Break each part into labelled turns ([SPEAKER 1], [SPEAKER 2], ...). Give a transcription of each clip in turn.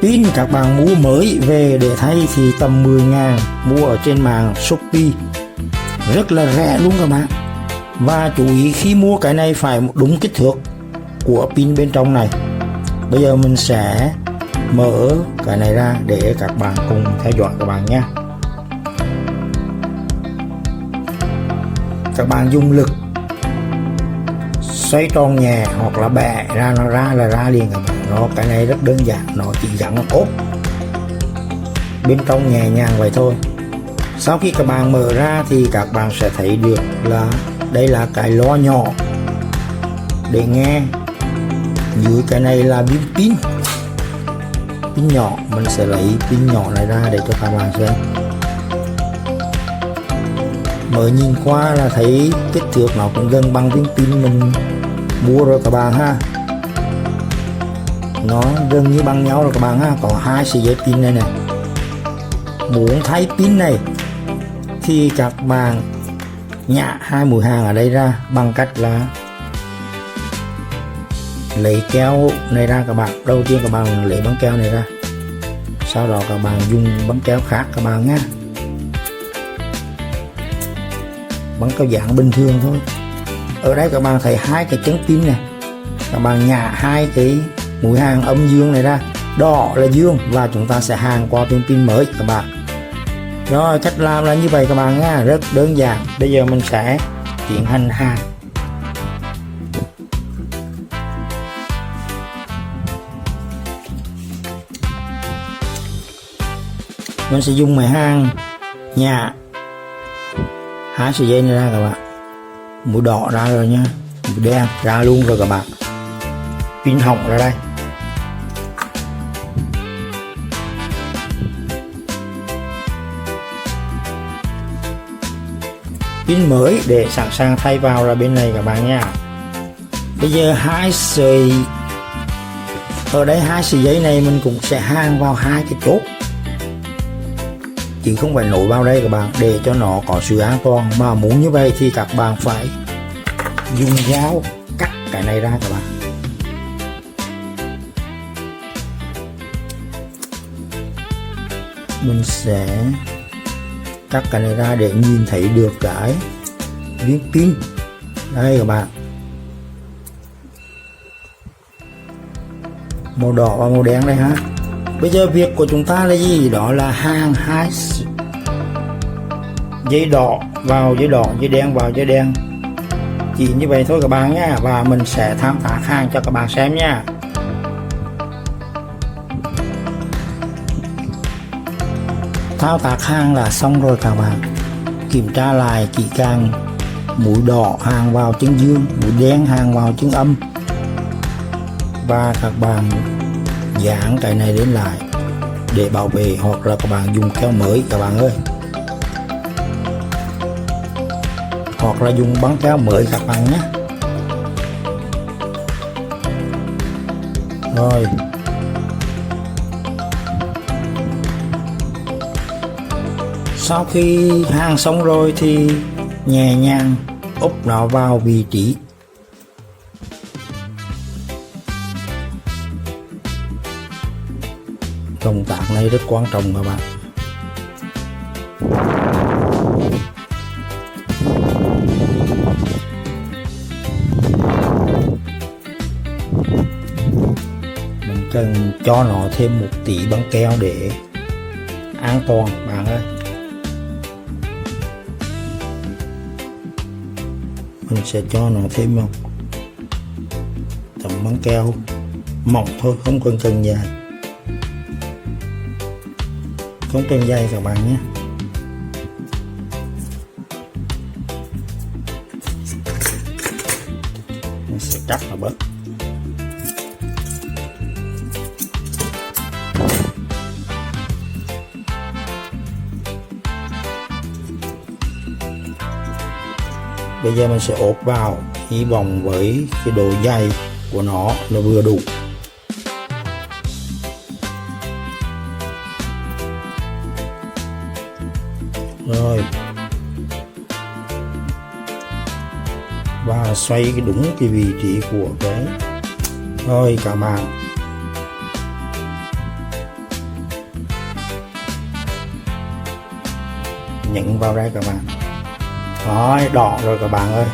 [SPEAKER 1] Pin các bạn mua mới về để thay thì tầm 10.000, mua ở trên mạng Shopee rất là rẻ luôn các bạn. Và chú ý khi mua cái này phải đúng kích thước của pin bên trong này. Bây giờ mình sẽ mở cái này ra để các bạn cùng theo dõi các bạn nhé. Các bạn dùng lực xoay tròn nhẹ hoặc là bẻ ra, nó ra là ra liền các bạn. Cái này rất đơn giản, nó chỉ gắn cốt bên trong nhẹ nhàng vậy thôi. Sau khi các bạn mở ra thì các bạn sẽ thấy được là đây là cái loa nhỏ để nghe. Dưới cái này là pin nhỏ. Mình sẽ lấy pin nhỏ này ra để cho các bạn xem. Mới nhìn qua là thấy kích thước nó cũng gần bằng viên pin mình mua rồi các bạn ha. Nó gần như bằng nhau rồi các bạn ha. Có hai sợi dây pin này này. Muốn thay pin này thì các bạn nhả hai mũi hàng ở đây ra bằng cách là lấy keo này ra các bạn. Đầu tiên các bạn lấy băng keo này ra, sau đó các bạn dùng băng keo khác các bạn nhé. Băng keo dạng bình thường thôi. Ở đây các bạn thấy hai cái chân pin này, các bạn nhả hai cái mũi hàng âm dương này ra, đỏ là dương, và chúng ta sẽ hàng qua viên pin mới các bạn. Rồi, cách làm là như vậy các bạn nha, rất đơn giản. Bây giờ mình sẽ tiến hành hàng. Mình sẽ dùng máy hàng nhả hai sợi dây này ra các bạn. Mũi đỏ ra rồi nha, mũi đen ra luôn rồi các bạn. Pin hỏng ra đây. Pin mới để sẵn sàng thay vào là bên này các bạn nha. Bây giờ hai sợi, ở đây hai sợi dây này mình cũng sẽ hang vào hai cái chốt, chứ không phải nối vào đây các bạn, để cho nó có sự an toàn. Mà muốn như vậy thì các bạn phải dùng dao cắt cái này ra các bạn. Mình sẽ cắt cái này ra để nhìn thấy được cái viên pin đây các bạn, màu đỏ và màu đen đây ha. Bây giờ việc của chúng ta là gì? Đó là hàng hai dây đỏ vào dây đỏ, dây đen vào dây đen, chỉ như vậy thôi các bạn nhé. Và mình sẽ thao tác hàng cho các bạn xem nha. Thao tác hàng là xong rồi các bạn. Kiểm tra lại kỹ càng, mũi đỏ hàng vào chân dương, mũi đen hàng vào chân âm, và các bạn dán cái này lên lại để bảo vệ, hoặc là các bạn dùng keo mới các bạn ơi, hoặc là dùng băng keo mới các bạn nhé. Rồi, sau khi hàng xong rồi thì nhẹ nhàng úp nó vào vị trí. Động tác này rất quan trọng các bạn. Mình cần cho nó thêm một tí băng keo để an toàn bạn ơi. Mình sẽ cho nó thêm một tấm băng keo mỏng thôi, không cần dài, không cần dày các bạn nhé. Mình sẽ cắt nó bớt. Bây giờ mình sẽ ốp vào, hy vọng với cái độ dày của nó là vừa đủ. Rồi, và xoay cái đúng cái vị trí của cái. Rồi các bạn, nhấn vào đây các bạn. Đó, đỏ rồi các bạn ơi.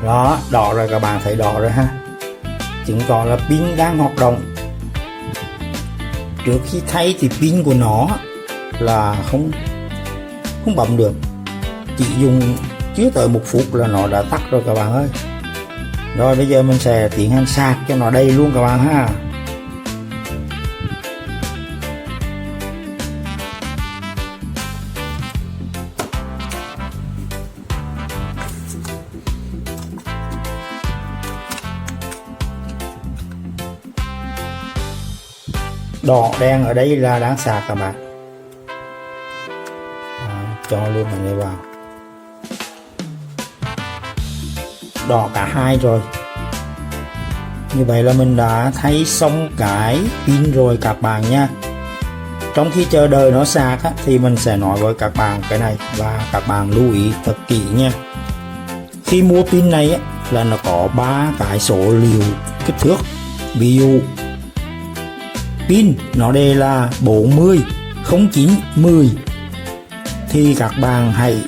[SPEAKER 1] Đó, đỏ rồi các bạn thấy đỏ rồi ha. Chứng tỏ là pin đang hoạt động. Trước khi thay thì pin của nó là không bấm được, chỉ dùng chưa tới 1 phút là nó đã tắt rồi các bạn ơi. Rồi bây giờ mình sẽ tiến hành sạc cho nó đầy luôn các bạn ha. Đỏ đen ở đây là đang sạc các bạn. Cho luôn cái này vào. Đỏ cả hai rồi. Như vậy là mình đã thay xong cái pin rồi các bạn nha. Trong khi chờ đợi nó sạc á, thì mình sẽ nói với các bạn cái này và các bạn lưu ý thật kỹ nha. Khi mua pin này á, là nó có 3 cái số liệu kích thước. Ví dụ pin nó đây là 40, 09, 10 thì các bạn hãy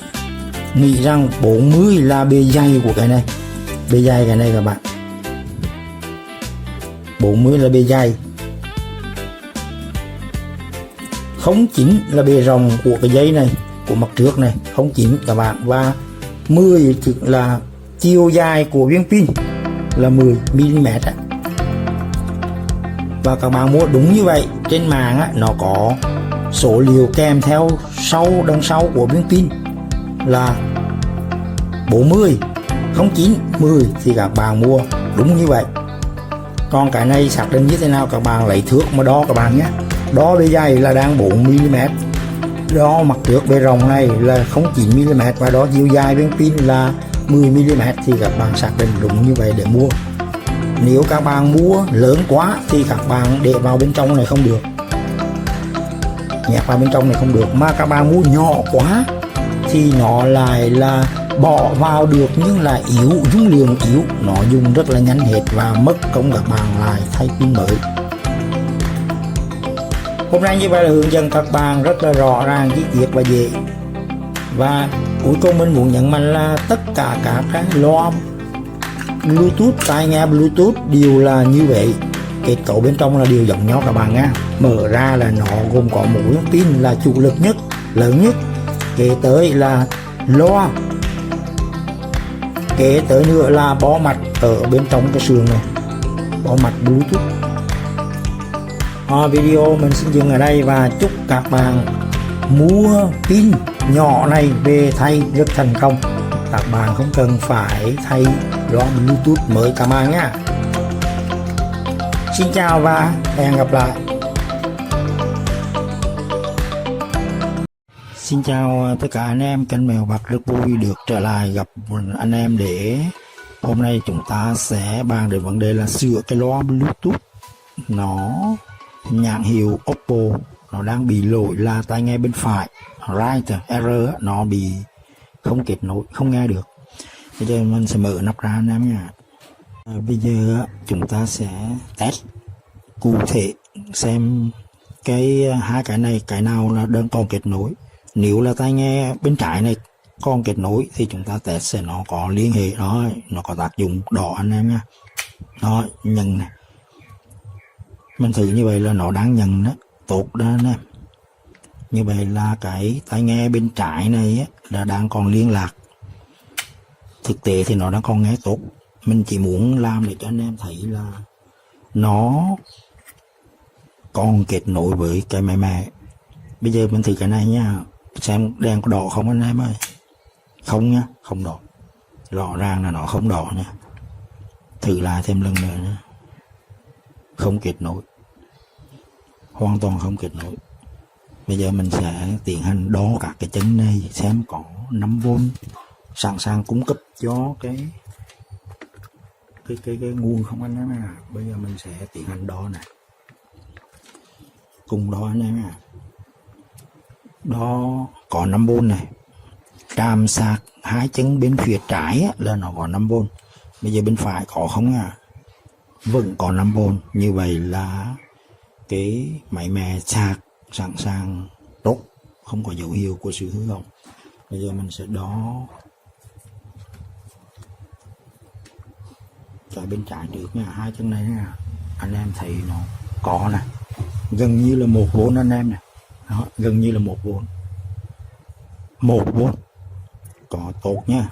[SPEAKER 1] nghĩ rằng 40 là bề dày của cái này. Bề dày cái này các bạn. 40 là bề dày. 09 là bề rộng của cái dây này, của mặt trước này, 09 các bạn. Và 10 là chiều dài của viên pin là 10 mm á. Và các bạn mua đúng như vậy. Trên mạng á, nó có số liệu kèm theo đằng sau của viên pin là 40, 09, 10 thì các bạn mua đúng như vậy. Còn cái này xác định như thế nào các bạn lấy thước mà đo các bạn nhé. Đo bề dày là đang 4 mm, đo mặt trước bề rộng này là 09 mm và đo chiều dài viên pin là 10 mm thì các bạn xác định đúng như vậy để mua. Nếu các bạn mua lớn quá thì các bạn để vào bên trong này không được, nhét vào bên trong này không được. Mà các bạn mua nhỏ quá thì nó lại là bỏ vào được nhưng là yếu, dung lượng yếu, nó dùng rất là nhanh hết và mất công các bạn lại thay pin mới. Hôm nay như vậy là hướng dẫn các bạn rất là rõ ràng, chi tiết và dễ. Và cuối cùng mình muốn nhấn mạnh là tất cả các cái loa Bluetooth, tai nghe Bluetooth đều là như vậy. Kết cấu bên trong là đều giống nhau các bạn nha. Mở ra là nó gồm có một viên pin là chủ lực nhất, lớn nhất. Kế tới là loa. Kế tới nữa là bo mạch ở bên trong cái sườn này, bo mạch Bluetooth. Video mình xin dừng ở đây và chúc các bạn mua pin nhỏ này về thay rất thành công. Các bạn không cần phải thay loa Bluetooth mới các bạn nhé. Xin chào và hẹn gặp lại. Xin chào tất cả anh em kênh Mèo Vặt, rất vui được trở lại gặp anh em để hôm nay chúng ta sẽ bàn đến vấn đề là sửa cái loa Bluetooth. Nó nhãn hiệu Oppo, nó đang bị lỗi là tai nghe bên phải right error, nó bị không kết nối, không nghe được. Bây giờ mình sẽ mở nắp ra anh em nha. Bây giờ chúng ta sẽ test cụ thể xem hai cái này cái nào là đang còn kết nối. Nếu là tai nghe bên trái này còn kết nối thì chúng ta test sẽ nó có liên hệ đó, nó có tác dụng đỏ anh em nha. Đó, nhận này. Mình thử như vậy là nó đang nhận đó, tốt đó anh em. Như vậy là cái tai nghe bên trái này là đang còn liên lạc. Thực tế thì nó đang còn nghe tốt. Mình chỉ muốn làm để cho anh em thấy là nó còn kết nối với cái máy mẹ. Bây giờ mình thử cái này nha, xem đèn có đỏ không anh em ơi. Không nhá, không đỏ. Rõ ràng là nó không đỏ nha. Thử lại thêm lần nữa nhé. Không kết nối, hoàn toàn không kết nối. Bây giờ mình sẽ tiến hành đo các cái chân này xem có 5V sẵn sàng cung cấp cho cái nguồn không anh em à. Bây giờ mình sẽ tiến hành đo này, cùng đo anh em à. Đo có 5V này, tràm sạc hai chân bên phía trái là nó có 5V. Bây giờ bên phải có không à, vẫn có 5V. Như vậy là cái máy mè sạc sẵn sàng tốt, không có dấu hiệu của sự hư hỏng. Bây giờ mình sẽ đo cái bên trái trước nha. Hai chân này nè, anh em thấy nó có nè, gần như là 1V anh em nè. Đó, gần như là 1V. 1V có tốt nha.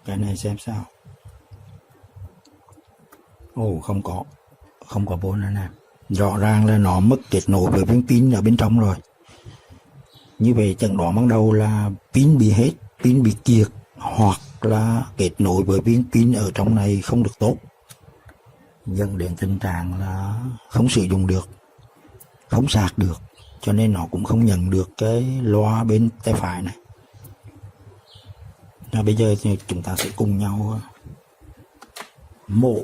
[SPEAKER 1] Cái này xem sao. Ồ, không có vốn anh em. Rõ ràng là nó mất kết nối với viên pin ở bên trong rồi. Như vậy chẩn đoán ban đầu là pin bị hết, pin bị kiệt, hoặc là kết nối với viên pin ở trong này không được tốt, dẫn đến tình trạng là không sử dụng được, không sạc được, cho nên nó cũng không nhận được cái loa bên tay phải này. Bây giờ thì chúng ta sẽ cùng nhau mổ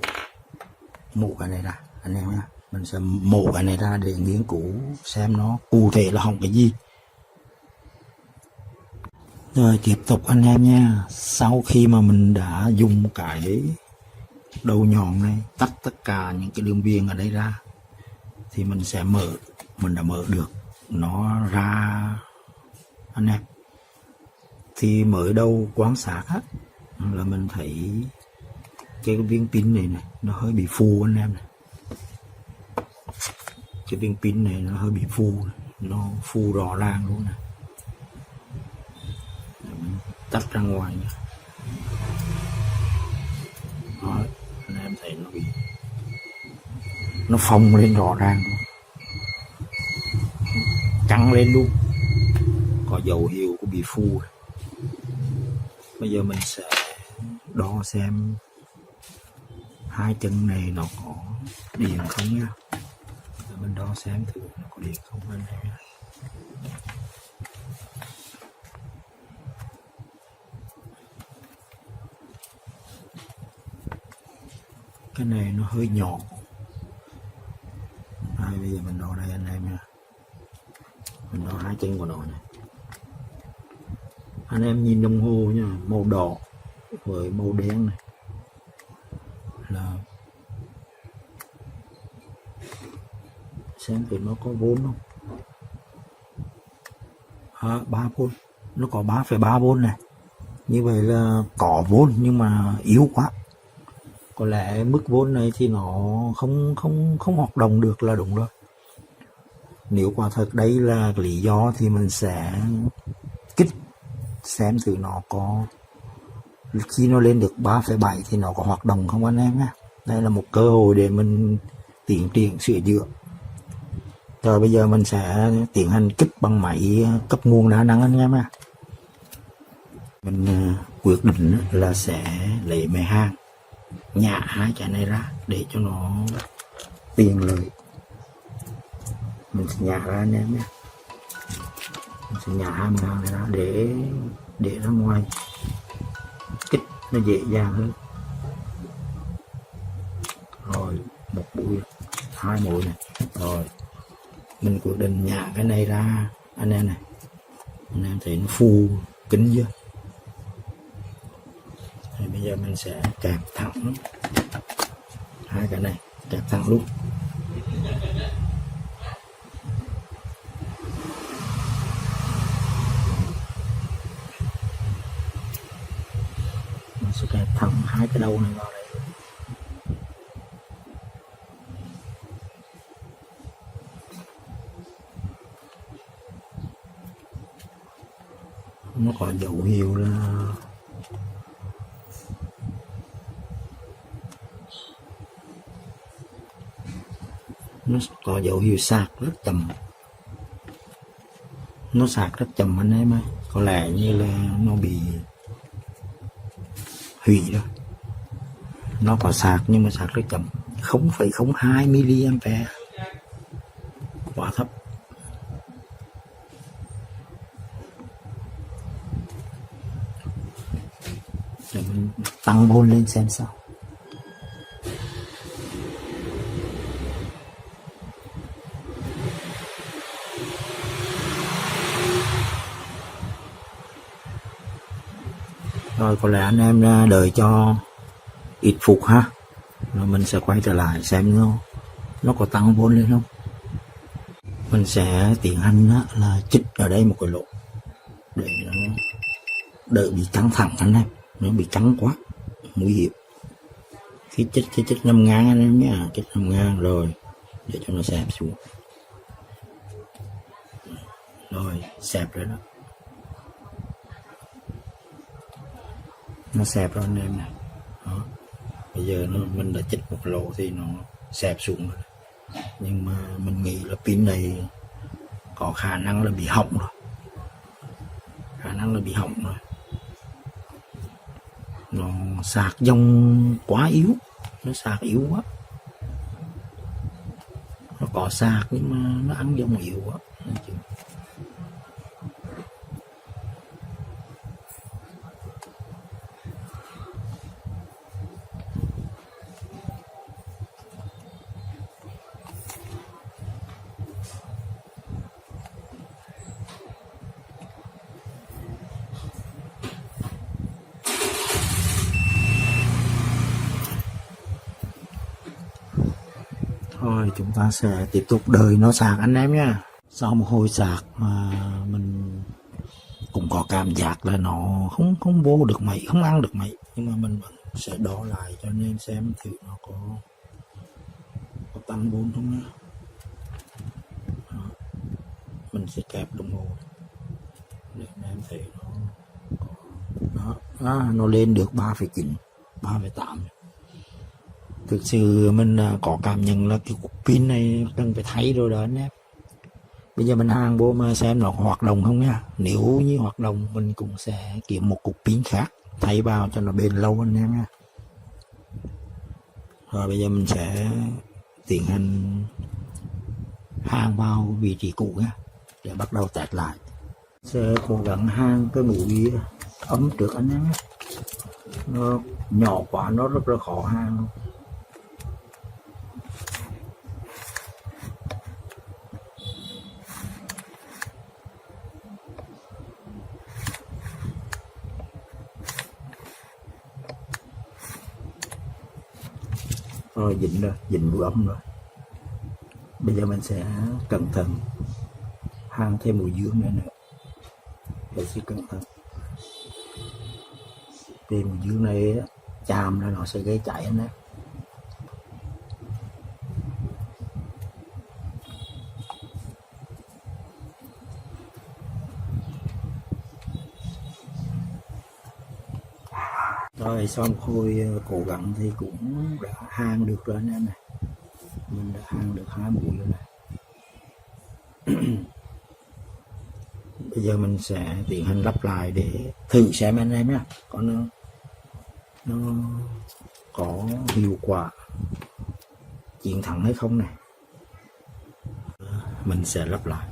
[SPEAKER 1] cái này ra anh em nha. Mình sẽ mổ cái này ra để nghiên cứu xem nó cụ thể là hỏng cái gì. Rồi tiếp tục anh em nha. Sau khi mà mình đã dùng cái đầu nhọn này tách tất cả những cái đường viền ở đây ra thì mình sẽ mình đã mở được nó ra anh em. Thì mới đầu quan sát á, là mình thấy cái viên pin này nó hơi bị phù anh em này. Cái viên pin này nó hơi bị phù, nó phù rõ ràng luôn nè. Tách ra ngoài nha. Đó, anh em thấy nó phồng lên rõ ràng luôn, trắng lên luôn, có dấu hiệu của bị phù. Bây giờ mình sẽ đo xem hai chân này nó có điện không nha. Để mình đo xem thử nó có điện không anh em. Cái này nó hơi nhỏ. Bây giờ mình đo đây anh em nha. Mình đo hai chân của nó này. Anh em nhìn đồng hồ nha, màu đỏ với màu đen này là xem thử nó có vôn không. 3V, nó có 3,3V này. Như vậy là có vôn nhưng mà yếu quá. Có lẽ mức vôn này thì nó không hoạt động được là đúng rồi. Nếu quả thật đấy là lý do thì mình sẽ kích xem thử nó có, khi nó lên được 3,7 thì nó có hoạt động không anh em nhé. Đây là một cơ hội để mình tiến triển sửa chữa. Rồi bây giờ mình sẽ tiến hành kích bằng máy cấp nguồn đa năng anh em nha. Mình quyết định là sẽ lấy máy hàn nhả hai cái này ra để cho nó tiện lợi. Mình sẽ nhả ra anh em nhé. Mình sẽ nhả hai máy hàn này ra để ra ngoài kích nó dễ dàng hơn. Rồi một mũi, hai mũi này. Rồi mình quyết định nhả cái này ra anh em này. Anh em thấy nó phù kính chưa? Thì bây giờ mình sẽ kẹp thẳng hai cái này, kẹp thẳng luôn. Mình sẽ kẹp thẳng hai cái đầu này vào đây. Nó có dấu hiệu là nó có dấu hiệu sạc rất chậm. Nó sạc rất chậm anh em ơi. Có lẽ như là nó bị hủy rồi. Nó có sạc nhưng mà sạc rất chậm, 0,02 mA, quá thấp. Để mình tăng vôn lên xem sao. Rồi có lẽ anh em đợi cho ít phút ha, rồi mình sẽ quay trở lại xem nó có tăng vôn lên không. Mình sẽ tiến hành là chích ở đây một cái lỗ để nó đợi bị căng thẳng anh em, nó bị căng quá nguy hiểm. Khi chích 5.000 anh em nhé, chích 5.000 rồi để cho nó xẹp xuống, rồi xẹp rồi đó, nó xẹp rồi anh em này. Đó, bây giờ mình đã chích một lỗ thì nó xẹp xuống rồi, nhưng mà mình nghĩ là pin này có khả năng là bị hỏng rồi, nó sạc dòng quá yếu, nó sạc yếu quá, nó có sạc nhưng mà nó ăn dòng yếu quá. Thôi chúng ta sẽ tiếp tục đợi nó sạc anh em nhé. Sau một hồi sạc mà mình cũng có cảm giác là nó không vô được mấy, không ăn được mấy, nhưng mà mình vẫn sẽ đo lại cho anh em xem thử nó có tăng vốn không nhé. Mình sẽ kẹp đồng hồ để anh em thấy nó lên được 3,9, 3,8. Thực sự mình có cảm nhận là cái cục pin này cần phải thay rồi đó anh em. Bây giờ mình hàng vô mà xem nó hoạt động không nha. Nếu như hoạt động mình cũng sẽ kiếm một cục pin khác thay vào cho nó bền lâu anh em nha. Rồi bây giờ mình sẽ tiến hành hàng vào vị trí cũ nha, để bắt đầu test lại. Sẽ cố gắng hàng cái mũi ấm trước anh em nhé. Nó nhỏ quá nó rất là khó hàng luôn. Rồi dính rồi, dính mũi ấm rồi. Bây giờ mình sẽ cẩn thận hàng thêm mũi dương này nữa, để sẽ cẩn thận. Vì mũi dương này chạm là nó sẽ gây cháy anh em. Rồi sau một hồi cố gắng thì cũng đã hàng được rồi anh em này. Mình đã hàng được 2 mũi rồi này. Bây giờ mình sẽ tiến hành lắp lại để thử xem anh em nhé, còn nó có hiệu quả chiến thắng hay không này. Mình sẽ lắp lại,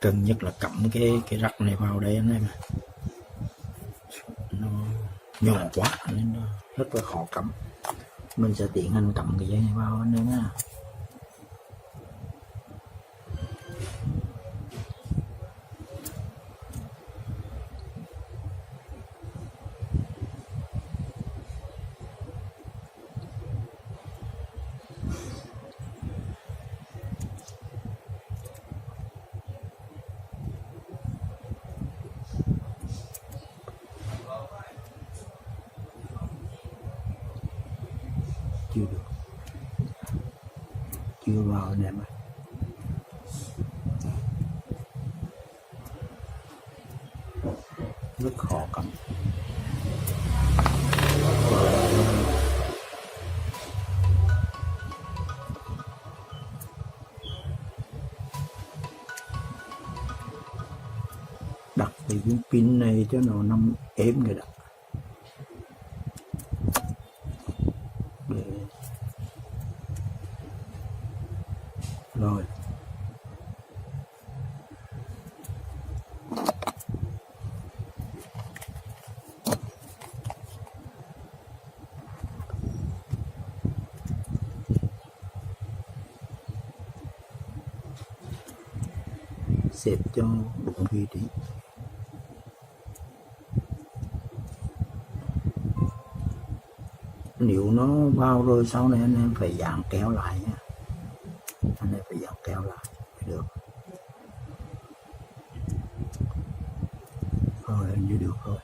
[SPEAKER 1] cần nhất là cắm cái rắc này vào đây anh em. Nó nhỏ quá nên nó rất là khó cắm. Mình sẽ tiến hành cắm cái dây này vào anh em nha. Chưa được, chưa vào anh em ơi. Rất khó cắm. Đặt cái viên pin này cho nó nằm êm rồi đó. Rồi xếp cho đúng vị trí. Nếu nó vào rồi sau này anh em phải dán kéo lại nha, anh em phải dán kéo lại mới được. Rồi hình như được rồi.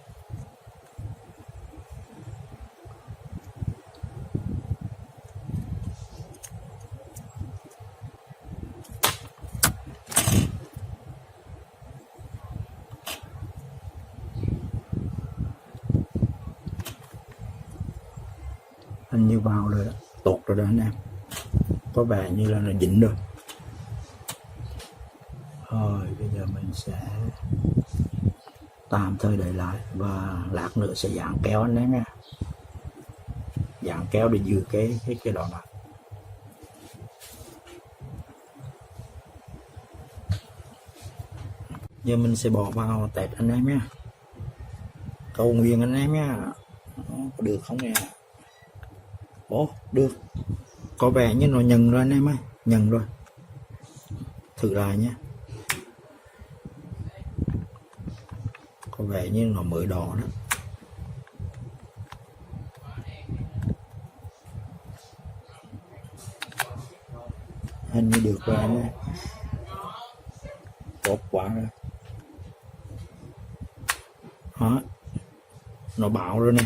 [SPEAKER 1] Hình như vào rồi đó, tột rồi đó anh em, có vẻ như là nó dính rồi. Rồi bây giờ mình sẽ tạm thời đợi lại và lát nữa sẽ dán kéo anh em nha, dán kéo để giữ cái đoạn này. Giờ mình sẽ bỏ vào test anh em nha, cầu nguyện anh em nha, có được không nè. Ồ được, có vẻ như nó nhận rồi anh em ơi, nhận rồi, thử lại nhé. Có vẻ như nó mới đỏ đó. Hình như được rồi anh ơi, tốt quá rồi đó, nó bảo rồi nè,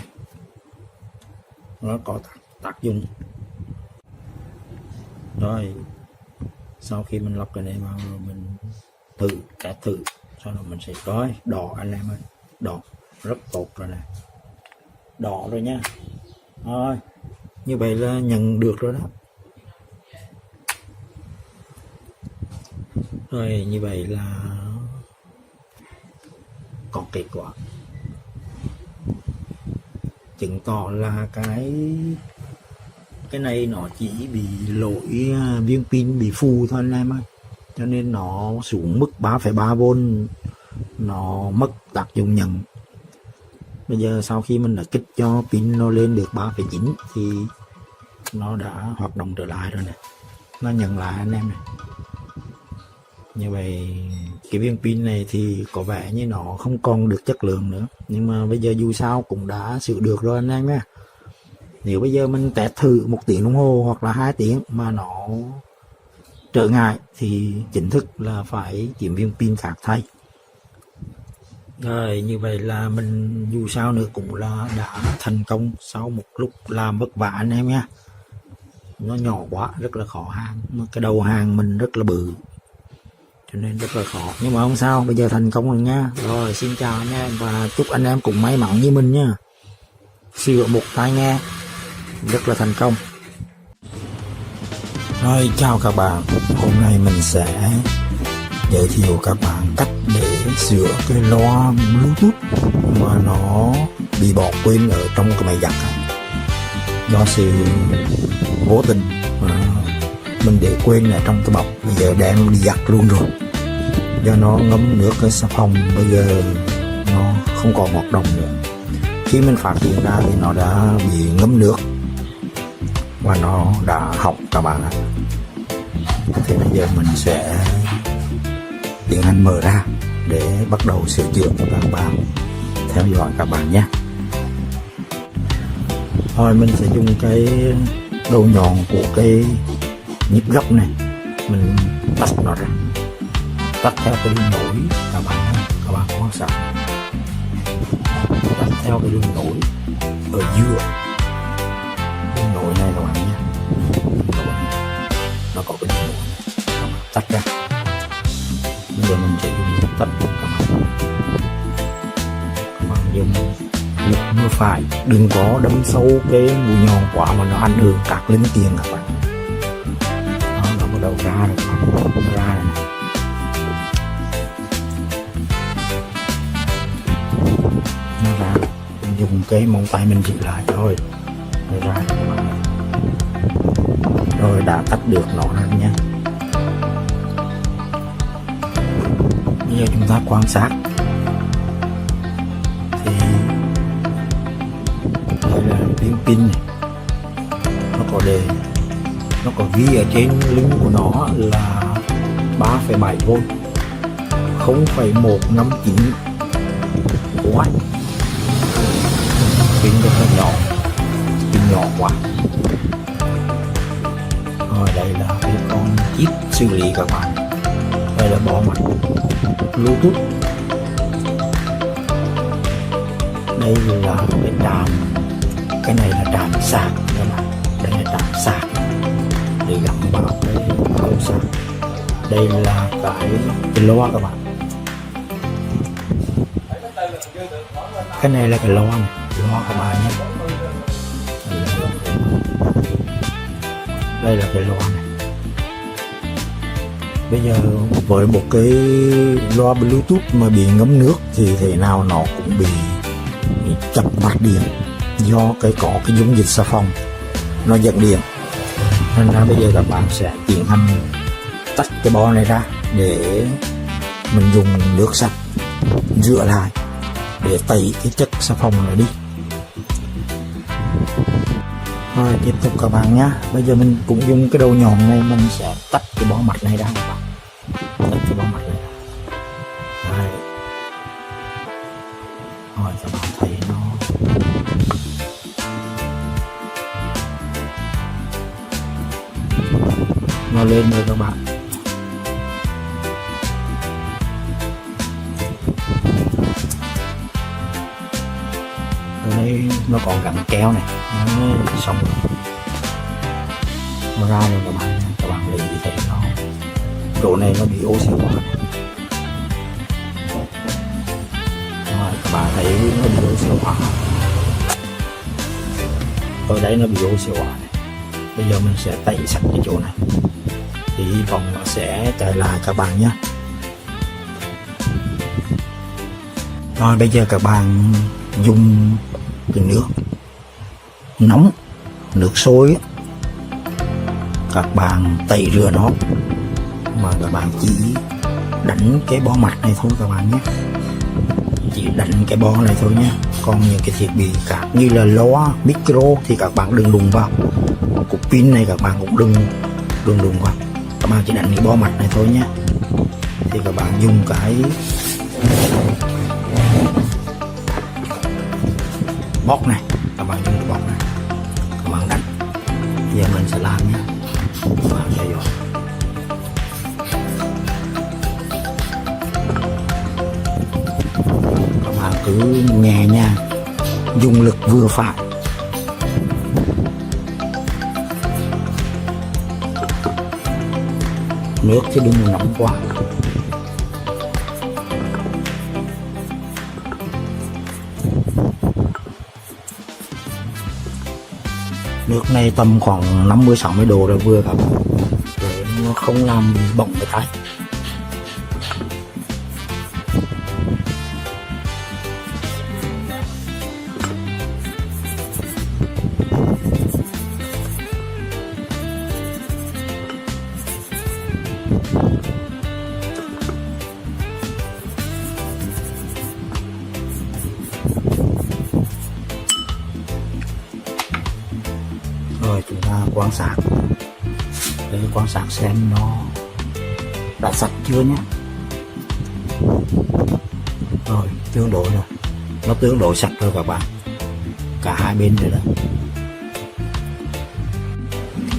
[SPEAKER 1] nó có tác dụng. Rồi sau khi mình lọc cái này vào rồi mình test thử, sau đó mình sẽ coi đỏ anh em ơi, đỏ rất tốt rồi nè, đỏ rồi nha. Rồi như vậy là nhận được rồi đó. Rồi như vậy là có kết quả, chứng tỏ là cái này nó chỉ bị lỗi viên pin bị phù thôi anh em ơi, cho nên nó xuống mức 3,3V, nó mất tác dụng nhận. Bây giờ sau khi mình đã kích cho pin nó lên được 3,9 thì nó đã hoạt động trở lại rồi nè, nó nhận lại anh em này. Như vậy cái viên pin này thì có vẻ như nó không còn được chất lượng nữa, nhưng mà bây giờ dù sao cũng đã sửa được rồi anh em nha. Nếu bây giờ mình test thử 1 tiếng đồng hồ hoặc là 2 tiếng mà nó trở ngại thì chính thức là phải kiếm viên pin khác thay. Rồi như vậy là mình dù sao nữa cũng là đã thành công sau một lúc làm vất vả anh em nha. Nó nhỏ quá, rất là khó hàng, mà cái đầu hàng mình rất là bự cho nên rất là khó, nhưng mà không sao, bây giờ thành công rồi nha. Rồi xin chào anh em và chúc anh em cũng may mắn như mình nha, sửa một tai nghe rất là thành công. Rồi chào các bạn, hôm nay mình sẽ giới thiệu các bạn cách để sửa cái loa Bluetooth mà nó bị bỏ quên ở trong cái máy giặt do sự vô tình mà mình để quên ở trong cái bọc, bây giờ đem đi giặt luôn rồi, do nó ngấm nước cái xà phòng, bây giờ nó không còn hoạt động nữa. Khi mình phát hiện ra thì nó đã bị ngấm nước và nó đã hỏng các bạn ạ. Thì bây giờ mình sẽ tiến hành mở ra để bắt đầu sửa chữa, các bạn theo dõi các bạn nhé. Thôi mình sẽ dùng cái đầu nhọn của cái nhíp gấp này, mình tách nó ra, tách theo cái đường nối các bạn quan sát, tách theo cái đường nối ở giữa đường nối này các bạn nhé. Nó có cái đường nối này, các bạn tách ra. Bây giờ mình sẽ dùng tách các bạn dùng lực vừa phải, đừng có đâm sâu cái mũi nhọn quá mà nó ảnh hưởng các linh kiện các bạn. Nó bắt đầu ra rồi, nó ra rồi này. Nó ra, mình dùng cái móng tay mình giữ lại thôi, nó ra rồi các bạn. Rồi đã tách được nó ra nha. Bây giờ chúng ta quan sát thì đây là viên pin này, nó có đề, nó có ghi ở trên lưng của nó là 3,7V, 0,159W. Pin rất là nhỏ, pin nhỏ quá. Rồi đây là cái con chip xử lý các bạn, đây là bộ mặt Bluetooth. Đây là cái trạm, cái này là trạm sạc các bạn, đây là trạm sạc để gắn vào cái cổng sạc. Đây là cái loa các bạn, cái này là cái loa này, loa các bạn nhé. Đây là cái loa này. Bây giờ với một cái loa Bluetooth mà bị ngấm nước thì thế nào nó cũng bị chập mạch điện, do có cái dung dịch xà phòng nó dẫn điện, nên ra bây giờ các bạn sẽ tiến hành tách cái bo này ra để mình dùng nước sạch rửa lại để tẩy cái chất xà phòng này đi. Rồi tiếp tục các bạn nhé. Bây giờ mình cũng dùng cái đầu nhọn này, mình sẽ tách cái bo mạch này ra các bạn, tách cái bo mạch này ra. Đấy. Rồi các bạn thấy nó lên rồi các bạn. Ở đây nó còn gắn kéo này, xong rồi nó ra rồi các bạn lấy thấy nó chỗ này nó bị oxy hóa. Rồi các bạn thấy nó bị oxy hóa, ở đây nó bị oxy hóa này. Bây giờ mình sẽ tẩy sạch cái chỗ này thì hy vọng nó sẽ trở lại các bạn nhé. Rồi bây giờ các bạn dùng cái nước nóng, nước sôi, các bạn tẩy rửa nó, mà các bạn chỉ đánh cái bo mạch này thôi các bạn nhé, chỉ đánh cái bo này thôi nhé. Còn những cái thiết bị khác như là loa, micro thì các bạn đừng đụng vào, cục pin này các bạn cũng đừng đụng vào, các bạn chỉ đánh cái bo mạch này thôi nhé. Thì các bạn dùng cái bóp này, các bạn dùng cái bóp này các bạn đánh. Giờ mình sẽ làm nhé, các bạn theo dõi. Các bạn cứ nhẹ nhàng, dùng lực vừa phải. Nước thì đừng nóng quá. Nước này tầm khoảng 50-60 độ là vừa các bạn, để nó không làm bỏng cái tay. Rồi chúng ta quan sát để quan sát xem nó đã sạch chưa nhé. Rồi tương đối rồi, nó tương đối sạch rồi các bạn, cả hai bên rồi đó.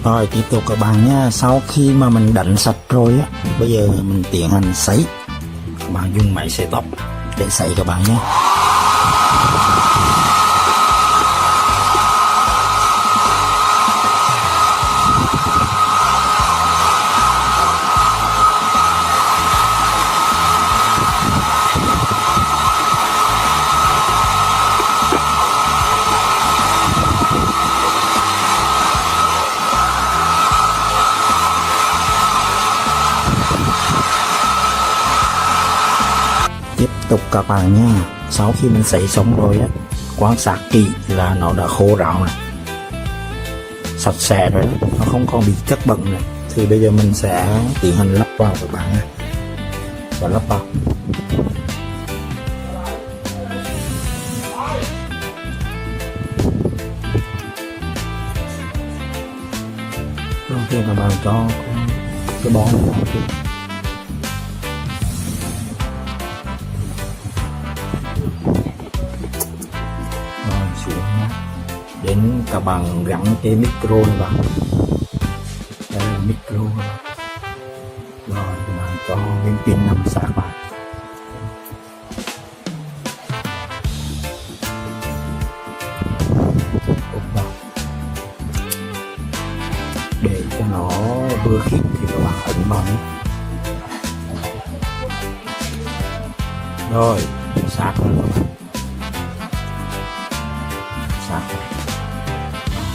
[SPEAKER 1] Rồi tiếp tục các bạn nhé. Sau khi mà mình đánh sạch rồi á, bây giờ mình tiến hành sấy. Các bạn dùng máy sấy tóc để sấy các bạn nhé. Tiếp tục các bạn nha. Sau khi mình sấy xong rồi á, quan sát kỹ là nó đã khô ráo này, sạch sẽ rồi đó, nó không còn bị chất bẩn này. Thì bây giờ mình sẽ tiến hành lắp vào các bạn nha, và lắp vào. Đầu tiên các bạn cho cái bó này vào trước. Rồi xuống nhé. Đến các bạn gắn cái micro này vào. Đây là micro các bạn. Rồi các bạn cho viên pin nằm sát vào. Rồi sạc rồi các bạn, sạc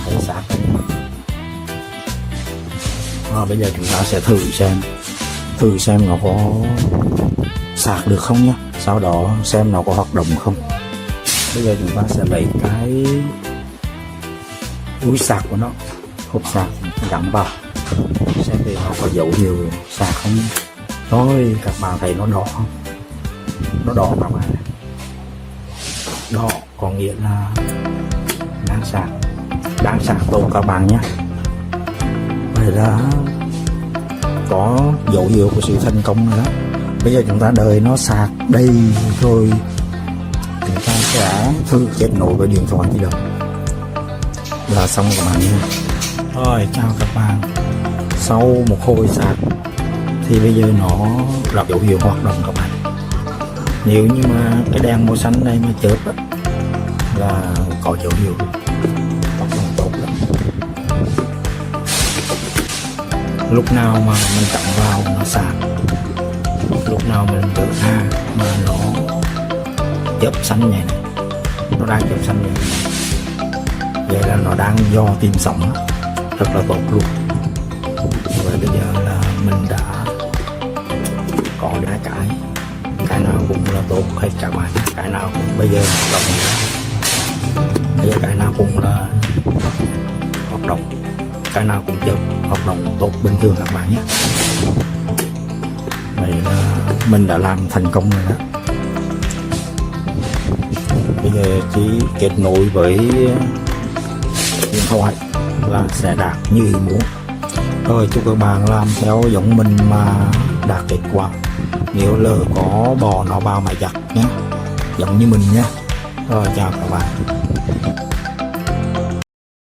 [SPEAKER 1] thấy sạc rồi. Bây giờ chúng ta sẽ thử xem nó có sạc được không nhé, sau đó xem nó có hoạt động không. Bây giờ chúng ta sẽ lấy cái túi sạc của nó, hộp sạc gắn vào xem thì nó có dấu hiệu sạc không. Rồi các bạn thấy nó đỏ không? Nó đỏ các bạn, đỏ có nghĩa là đang sạc tốt các bạn nhé. Vậy là có dấu hiệu của sự thành công rồi đó. Bây giờ chúng ta đợi nó sạc đầy rồi chúng ta sẽ thử kết nối với điện thoại di động là xong các bạn nha. Rồi chào các bạn, sau một hồi sạc thì bây giờ nó là dấu hiệu hoạt động các bạn. Nếu như mà cái đèn màu xanh này mà chớp đó, là có dấu hiệu hoạt động tốt lắm. Lúc nào mà mình cắm vào nó sạc, lúc nào mình tự ra mà nó chớp xanh này, nó đang chớp xanh này, vậy là nó đang do tim sống rất là tốt luôn. Và bây giờ là mình đã có hai cái nào cũng là tốt hết các bạn, cái nào cũng bây giờ hoạt động, bây giờ cái nào cũng là hoạt động, cái nào cũng chớp hoạt động tốt bình thường các bạn nhé. Vậy là mình đã làm thành công rồi đó. Bây giờ chỉ kết nối với điện thoại là sẽ đạt như ý muốn. Rồi chúc các bạn làm theo giống mình mà đạt kết quả. Nếu lỡ có bỏ nó vào máy giặt nhé, giống như mình nhé. Rồi chào các bạn.